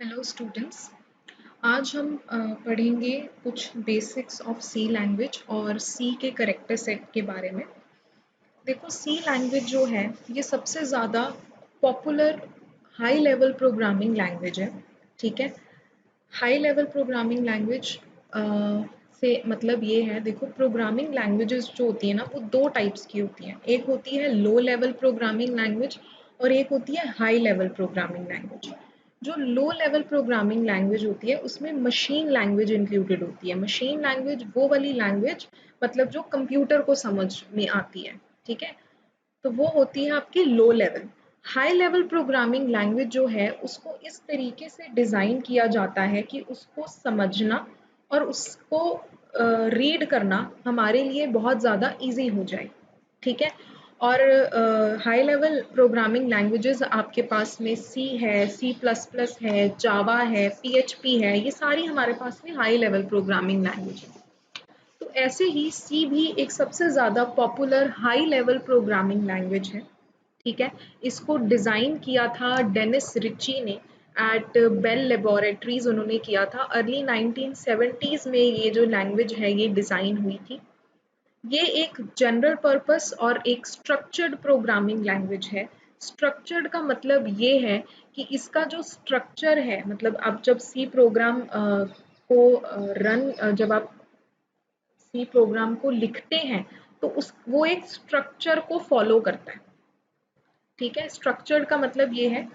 Hello students. आज हम पढ़ेंगे कुछ बेसिक्स ऑफ सी लैंग्वेज और सी के करेक्टर सेट के बारे में। देखो, सी लैंग्वेज जो है ये सबसे ज़्यादा popular high level programming language है। ठीक है, हाई लेवल प्रोग्रामिंग लैंग्वेज से मतलब ये है, देखो प्रोग्रामिंग लैंग्वेजेस जो होती है ना वो दो टाइप्स की होती हैं। एक होती है लो लेवल प्रोग्रामिंग लैंग्वेज और एक होती है हाई लेवल प्रोग्रामिंग लैंग्वेज। जो लो लेवल प्रोग्रामिंग लैंग्वेज होती है उसमें मशीन लैंग्वेज इंक्लूडेड होती है। मशीन लैंग्वेज वो वाली लैंग्वेज मतलब जो कंप्यूटर को समझ में आती है। ठीक है, तो वो होती है आपकी low level. High level programming language जो है उसको इस तरीके से डिज़ाइन किया जाता है कि उसको समझना और उसको रीड करना हमारे लिए बहुत ज़्यादा इजी हो जाए। ठीक है, और हाई लेवल प्रोग्रामिंग लैंग्वेजेस आपके पास में सी है, सी प्लस प्लस है, जावा है, पीएचपी है, ये सारी हमारे पास में हाई लेवल प्रोग्रामिंग लैंग्वेज है। तो ऐसे ही सी भी एक सबसे ज़्यादा popular high level programming language है। ठीक है, इसको डिज़ाइन किया था डेनिस रिची ने एट बेल लेबोरेटरीज। उन्होंने किया था अर्ली 1970s में। ये जो लैंग्वेज है ये डिज़ाइन हुई थी। ये एक जनरल पर्पस और एक स्ट्रक्चर्ड प्रोग्रामिंग लैंग्वेज है। स्ट्रक्चर्ड का मतलब ये है कि इसका जो स्ट्रक्चर है, मतलब आप जब सी प्रोग्राम को जब आप सी प्रोग्राम को लिखते हैं तो उस वो एक स्ट्रक्चर को फॉलो करता है। ठीक है, स्ट्रक्चर्ड का मतलब ये है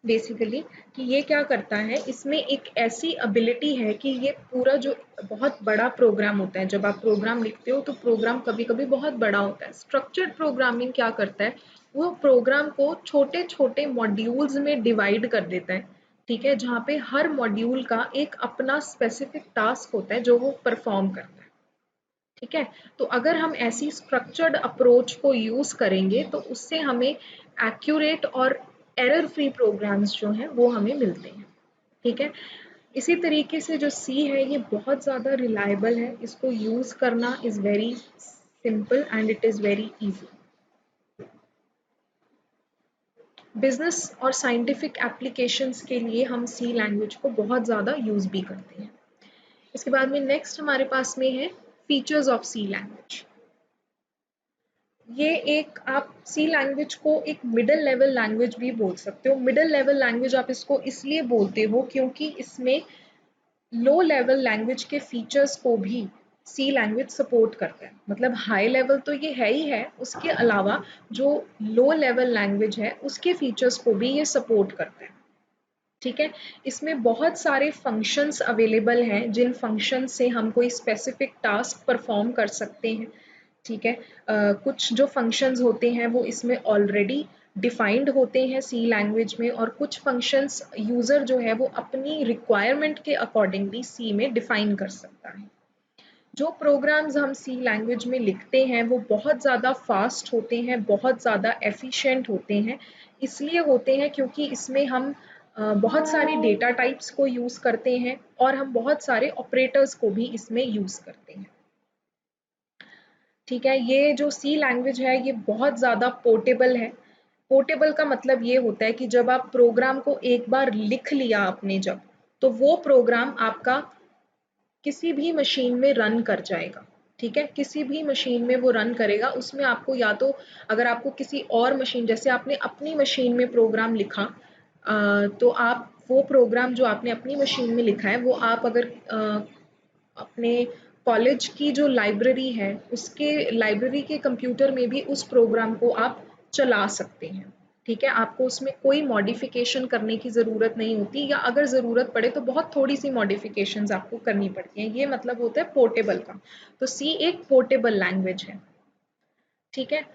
बेसिकली कि ये क्या करता है, इसमें एक ऐसी एबिलिटी है कि ये पूरा जो बहुत बड़ा प्रोग्राम होता है, जब आप प्रोग्राम लिखते हो तो प्रोग्राम कभी कभी बहुत बड़ा होता है। स्ट्रक्चर्ड प्रोग्रामिंग क्या करता है, वो प्रोग्राम को छोटे छोटे मॉड्यूल्स में डिवाइड कर देता है। ठीक है, जहाँ पे हर मॉड्यूल का एक अपना स्पेसिफिक टास्क होता है जो वो परफॉर्म करता है। ठीक है, तो अगर हम ऐसी स्ट्रक्चर्ड अप्रोच को यूज करेंगे तो उससे हमें एक्यूरेट और एरर फ्री प्रोग्राम्स जो हैं वो हमें मिलते हैं। ठीक है, इसी तरीके से जो सी है ये बहुत ज़्यादा रिलायबल है। इसको यूज करना is very simple and it is very easy. Business और साइंटिफिक एप्लीकेशंस के लिए हम सी लैंग्वेज को बहुत ज़्यादा यूज भी करते हैं। इसके बाद में नेक्स्ट हमारे पास में है फीचर्स ऑफ सी लैंग्वेज। ये एक आप सी लैंग्वेज को एक मिडल लेवल लैंग्वेज भी बोल सकते हो। मिडल लेवल लैंग्वेज आप इसको इसलिए बोलते हो क्योंकि इसमें लो लेवल लैंग्वेज के फीचर्स को भी सी लैंग्वेज सपोर्ट करता है। मतलब हाई लेवल तो ये है ही है, उसके अलावा जो लो लेवल लैंग्वेज है उसके फीचर्स को भी ये सपोर्ट करता है। ठीक है, इसमें बहुत सारे फंक्शंस अवेलेबल हैं जिन फंक्शन से हम कोई स्पेसिफिक टास्क परफॉर्म कर सकते हैं। ठीक है, कुछ जो फंक्शंस होते हैं वो इसमें ऑलरेडी डिफाइंड होते हैं सी लैंग्वेज में, और कुछ फंक्शंस यूज़र जो है वो अपनी रिक्वायरमेंट के अकॉर्डिंगली सी में डिफाइन कर सकता है। जो प्रोग्राम्स हम सी लैंग्वेज में लिखते हैं वो बहुत ज़्यादा फास्ट होते हैं, बहुत ज़्यादा एफिशिएंट होते हैं। इसलिए होते हैं क्योंकि इसमें हम बहुत सारी डेटा टाइप्स को यूज़ करते हैं और हम बहुत सारे ऑपरेटर्स को भी इसमें यूज़ करते हैं। ठीक है, ये जो सी लैंग्वेज है ये बहुत ज़्यादा पोर्टेबल है। पोर्टेबल का मतलब ये होता है कि जब आप प्रोग्राम को एक बार लिख लिया आपने जब, तो वो प्रोग्राम आपका किसी भी मशीन में रन कर जाएगा। ठीक है, किसी भी मशीन में वो रन करेगा। उसमें आपको या तो अगर आपको किसी और मशीन, जैसे आपने अपनी मशीन में प्रोग्राम लिखा, तो आप वो प्रोग्राम जो आपने अपनी मशीन में लिखा है वो आप अगर अपने कॉलेज की जो लाइब्रेरी है उसके लाइब्रेरी के कंप्यूटर में भी उस प्रोग्राम को आप चला सकते हैं। ठीक है, आपको उसमें कोई मॉडिफिकेशन करने की ज़रूरत नहीं होती, या अगर ज़रूरत पड़े तो बहुत थोड़ी सी मॉडिफिकेशंस आपको करनी पड़ती हैं। ये मतलब होता है पोर्टेबल का। तो सी एक पोर्टेबल लैंग्वेज है। ठीक है,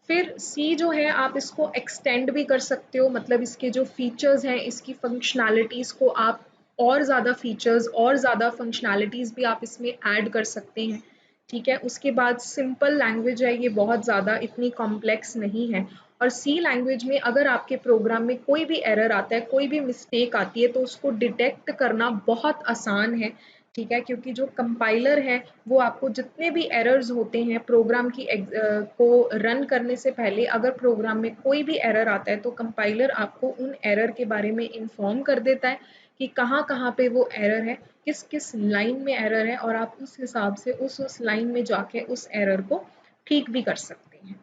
फिर सी जो है आप इसको एक्सटेंड भी कर सकते हो, मतलब इसके जो फीचर्स हैं, इसकी फंक्शनैलिटीज़ को आप और ज़्यादा फीचर्स और ज़्यादा फंक्शनैलिटीज़ भी आप इसमें ऐड कर सकते हैं। ठीक है, उसके बाद सिंपल लैंग्वेज है, ये बहुत ज़्यादा इतनी कॉम्प्लेक्स नहीं है। और सी लैंग्वेज में अगर आपके प्रोग्राम में कोई भी एरर आता है, कोई भी मिस्टेक आती है, तो उसको डिटेक्ट करना बहुत आसान है। ठीक है, क्योंकि जो कंपाइलर है वो आपको जितने भी एरर्स होते हैं प्रोग्राम की को रन करने से पहले, अगर प्रोग्राम में कोई भी एरर आता है तो कंपाइलर आपको उन एरर के बारे में इन्फॉर्म कर देता है कि कहाँ कहाँ पे वो एरर है, किस किस लाइन में एरर है, और आप उस हिसाब से उस लाइन में जाके उस एरर को ठीक भी कर सकते हैं।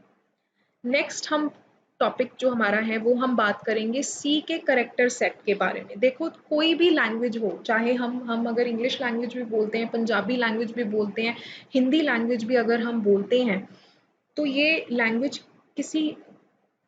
नेक्स्ट हम टॉपिक जो हमारा है वो हम बात करेंगे सी के करेक्टर सेट के बारे में। देखो कोई भी लैंग्वेज हो, चाहे हम अगर इंग्लिश लैंग्वेज भी बोलते हैं, पंजाबी लैंग्वेज भी बोलते हैं, हिंदी लैंग्वेज भी अगर हम बोलते हैं, तो ये लैंग्वेज किसी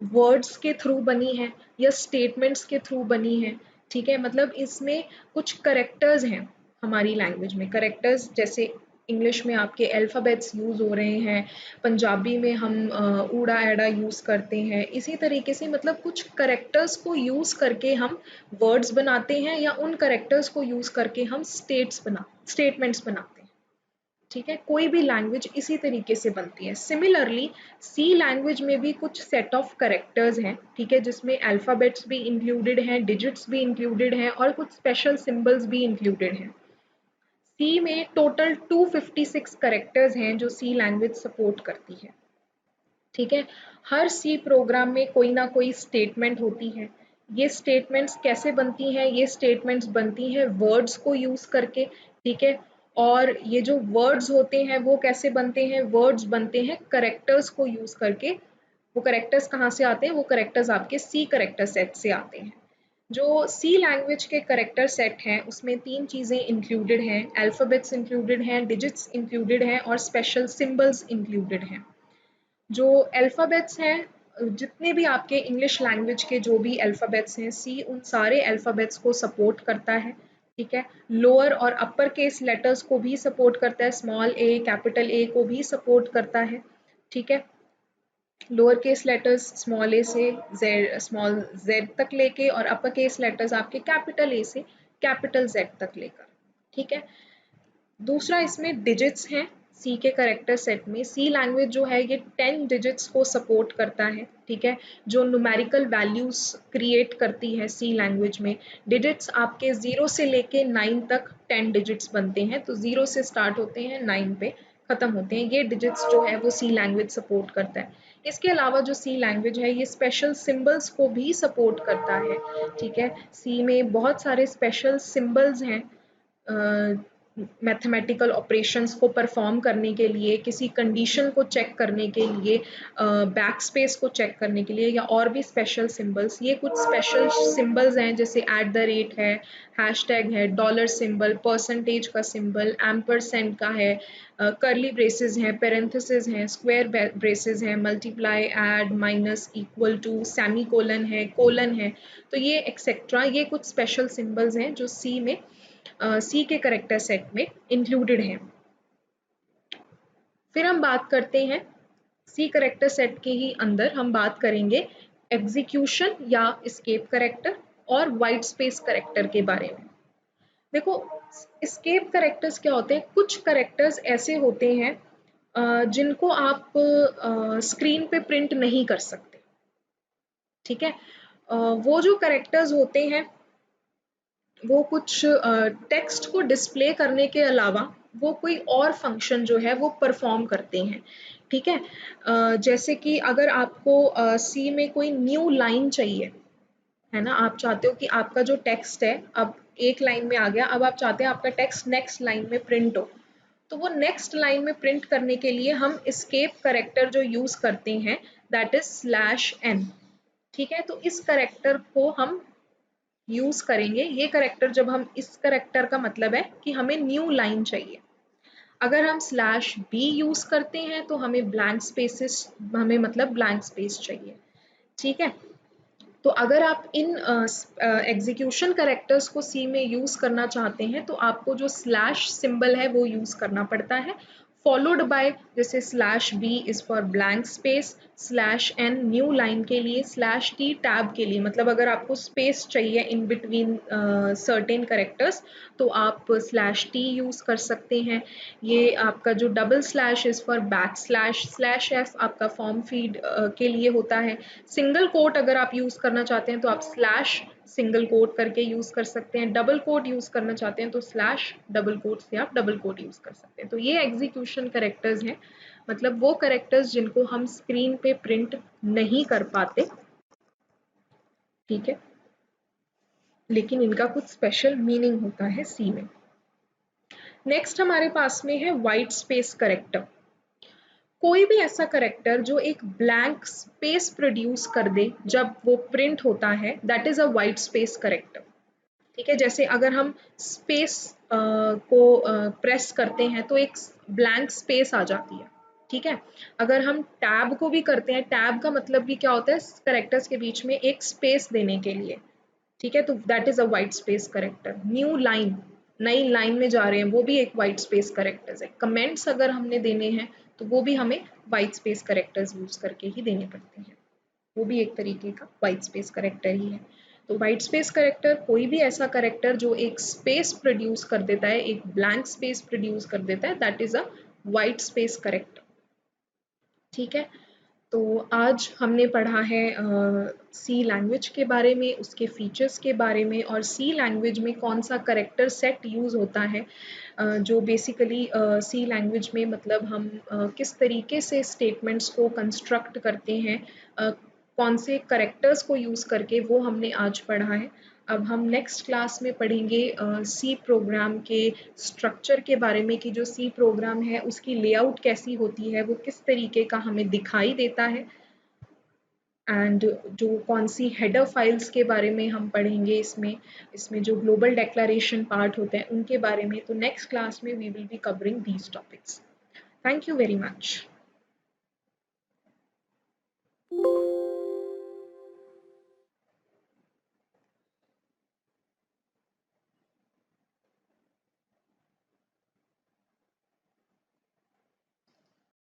वर्ड्स के थ्रू बनी है या स्टेटमेंट्स के थ्रू बनी है। ठीक है, मतलब इसमें कुछ करेक्टर्स हैं हमारी लैंग्वेज में। करेक्टर्स जैसे इंग्लिश में आपके अल्फ़ाबेट्स यूज़ हो रहे हैं, पंजाबी में हम ऊड़ा एड़ा यूज़ करते हैं। इसी तरीके से मतलब कुछ करेक्टर्स को यूज़ करके हम वर्ड्स बनाते हैं, या उन करेक्टर्स को यूज़ करके हम स्टेटमेंट्स बनाते हैं। ठीक है, कोई भी लैंग्वेज इसी तरीके से बनती है। सिमिलरली सी लैंग्वेज में भी कुछ सेट ऑफ करेक्टर्स हैं, ठीक है, जिसमें अल्फ़ाबेट्स भी इंक्लूडेड हैं, डिजिट्स भी इंक्लूडेड हैं, और कुछ स्पेशल सिंबल्स भी इंक्लूडेड हैं। सी में टोटल 256 करेक्टर्स हैं जो सी लैंग्वेज सपोर्ट करती है। ठीक है, हर सी प्रोग्राम में कोई ना कोई स्टेटमेंट होती है। ये स्टेटमेंट्स कैसे बनती हैं? ये स्टेटमेंट्स बनती हैं वर्ड्स को यूज़ करके। ठीक है, और ये जो वर्ड्स होते हैं वो कैसे बनते हैं? वर्ड्स बनते हैं करेक्टर्स को यूज़ करके। वो करेक्टर्स कहाँ से आते हैं? वो करेक्टर्स आपके सी करेक्टर सेट से आते हैं। जो सी लैंग्वेज के करेक्टर सेट हैं उसमें तीन चीज़ें इंक्लूडेड हैं, अल्फ़ाबेट्स इंक्लूडेड हैं, डिजिट्स इंक्लूडेड हैं, और स्पेशल सिंबल्स इंक्लूडेड हैं। जो अल्फ़ाबेट्स हैं, जितने भी आपके इंग्लिश लैंग्वेज के जो भी अल्फ़ाबेट्स हैं, सी उन सारे अल्फ़ाबेट्स को सपोर्ट करता है। ठीक है, लोअर और अपर केस लेटर्स को भी सपोर्ट करता है, स्मॉल ए कैपिटल ए को भी सपोर्ट करता है। ठीक है, लोअर केस लेटर्स स्मॉल ए से स्मॉल जेड तक लेके, और अपर केस लेटर्स आपके कैपिटल ए से कैपिटल जेड तक लेकर। ठीक है, दूसरा इसमें डिजिट्स हैं। सी के करेक्टर सेट में सी लैंग्वेज जो है ये 10 डिजिट्स को सपोर्ट करता है। ठीक है, जो न्यूमेरिकल वैल्यूज क्रिएट करती है सी लैंग्वेज में। डिजिट्स आपके 0 से लेके 9 तक 10 डिजिट्स बनते हैं, तो 0 से स्टार्ट होते हैं 9 पे खत्म होते हैं। ये डिजिट्स जो है वो सी लैंग्वेज सपोर्ट करता है। इसके अलावा जो सी लैंग्वेज है ये स्पेशल सिंबल्स को भी सपोर्ट करता है। ठीक है, सी में बहुत सारे स्पेशल सिंबल्स हैं मैथमेटिकल ऑपरेशंस को परफॉर्म करने के लिए, किसी कंडीशन को चेक करने के लिए, बैक स्पेस को चेक करने के लिए, या और भी स्पेशल सिंबल्स। ये कुछ स्पेशल सिंबल्स हैं जैसे एट द रेट है, हैशटैग है, डॉलर सिंबल, परसेंटेज का सिंबल, एम्परसेंड का है, करली ब्रेसेस हैं, पेरेंथेसिस हैं, स्क्वायर ब्रेसेस हैं, multiply, add, minus, equal to, semi colon है। तो ये एक्सेट्रा, ये कुछ स्पेशल सिंबल्स हैं जो सी में सी के करेक्टर सेट में इंक्लूडेड हैं। फिर हम बात करते हैं सी करेक्टर सेट के ही अंदर हम बात करेंगे एग्जीक्यूशन या एस्केप करेक्टर और वाइट स्पेस करेक्टर के बारे में। देखो एस्केप करेक्टर्स क्या होते हैं? कुछ करेक्टर्स ऐसे होते हैं जिनको आप स्क्रीन पे प्रिंट नहीं कर सकते। ठीक है, वो जो करेक्टर्स होते हैं वो कुछ टेक्स्ट को डिस्प्ले करने के अलावा वो कोई और फंक्शन जो है वो परफॉर्म करते हैं। ठीक है, जैसे कि अगर आपको सी में कोई न्यू लाइन चाहिए, है ना, आप चाहते हो कि आपका जो टेक्स्ट है अब एक लाइन में आ गया, अब आप चाहते हैं आपका टेक्स्ट नेक्स्ट लाइन में प्रिंट हो, तो वो नेक्स्ट लाइन में प्रिंट करने के लिए हम एस्केप करेक्टर जो यूज करते हैं दैट इज स्लैश एन। ठीक है, तो इस करेक्टर को हम यूज करेंगे। ये करेक्टर जब हम इस करेक्टर का मतलब है कि हमें न्यू लाइन चाहिए। अगर हम स्लैश बी यूज करते हैं तो हमें ब्लैंक स्पेसेस, हमें मतलब ब्लैंक स्पेस चाहिए। ठीक है, तो अगर आप इन एग्जीक्यूशन करेक्टर्स को सी में यूज करना चाहते हैं तो आपको जो स्लैश सिंबल है वो यूज करना पड़ता है, फॉलोड बाय जैसे slash b is for blank space, slash n new line के लिए, स्लैश टी टैब के लिए, मतलब अगर आपको स्पेस चाहिए इन बिटवीन सर्टेन करेक्टर्स तो आप स्लैश टी यूज कर सकते हैं। ये आपका जो double slash is for back slash, slash F आपका फॉर्म फीड के लिए होता है। सिंगल कोट अगर आप यूज करना चाहते हैं तो आप स्लैश सिंगल कोट करके यूज़ कर सकते हैं, डबल कोट यूज़ करना चाहते हैं तो स्लैश डबल कोट से आप डबल कोट यूज़ कर सकते हैं। तो ये एग्जीक्यूशन करेक्टर्स हैं, मतलब वो करेक्टर्स जिनको हम स्क्रीन पे प्रिंट नहीं कर पाते, ठीक है, लेकिन इनका कुछ स्पेशल मीनिंग होता है सी में। नेक्स्ट हमारे पास में है वाइट स्पेस करेक्टर। कोई भी ऐसा करेक्टर जो एक ब्लैंक स्पेस प्रोड्यूस कर दे जब वो प्रिंट होता है, that is a white space character. ठीक है, जैसे अगर हम स्पेस को प्रेस करते हैं तो एक ब्लैंक स्पेस आ जाती है। ठीक है, अगर हम टैब को भी करते हैं, टैब का मतलब भी क्या होता है, करेक्टर्स के बीच में एक स्पेस देने के लिए। ठीक है, तो that is a white space character. New line, नई लाइन में जा रहे हैं, वो भी एक वाइट स्पेस करेक्टर्स है। कमेंट्स अगर हमने देने हैं तो वो भी हमें वाइट स्पेस करेक्टर्स यूज करके ही देने पड़ते हैं, वो भी एक तरीके का वाइट स्पेस करेक्टर ही है। तो वाइट स्पेस करेक्टर कोई भी ऐसा करेक्टर जो एक स्पेस प्रोड्यूस कर देता है, एक ब्लैंक स्पेस प्रोड्यूस कर देता है, that is a white space character. ठीक है, तो आज हमने पढ़ा है सी लैंग्वेज के बारे में, उसके फीचर्स के बारे में, और सी लैंग्वेज में कौन सा करेक्टर सेट यूज़ होता है, जो बेसिकली सी लैंग्वेज में मतलब हम किस तरीके से स्टेटमेंट्स को कंस्ट्रक्ट करते हैं, कौन से करेक्टर्स को यूज़ करके, वो हमने आज पढ़ा है। अब हम नेक्स्ट क्लास में पढ़ेंगे सी प्रोग्राम के स्ट्रक्चर के बारे में, कि जो सी प्रोग्राम है उसकी लेआउट कैसी होती है, वो किस तरीके का हमें दिखाई देता है, एंड जो कौन सी हेडर फाइल्स के बारे में हम पढ़ेंगे इसमें, इसमें जो ग्लोबल डेक्लरेशन पार्ट होते हैं उनके बारे में। तो नेक्स्ट क्लास में we will be covering these topics. Thank you very much.